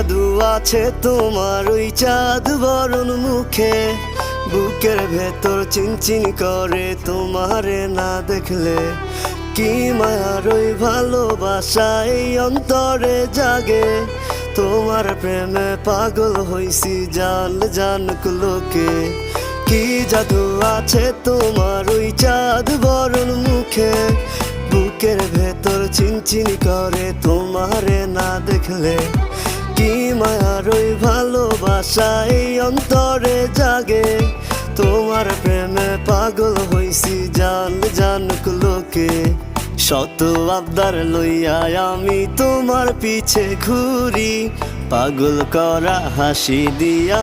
জাদু আছে তোমার ওই চাঁদ বরণ মুখে, বুকের ভেতর চিনচিন করে তোমারে না দেখলে। কি মায়ার ওই ভালোবাসা এই অন্তরে জাগে, তোমার প্রেমে পাগল হইছি জান জানুক লোকে। কি জাদু আছে তোমার ওই চাঁদ বরণ মুখে, বুকের ভেতর চিনচিন করে তোমারে না দেখলে। কি মায়ার ওই ভালোবাসা এই অন্তরে জাগে, তোমার প্রেমে পাগল হইছি জান জানুক লোকে। শত আবদার লইয়া আমি তোমার পিছে ঘুরি, পাগল করা হাসি দিয়া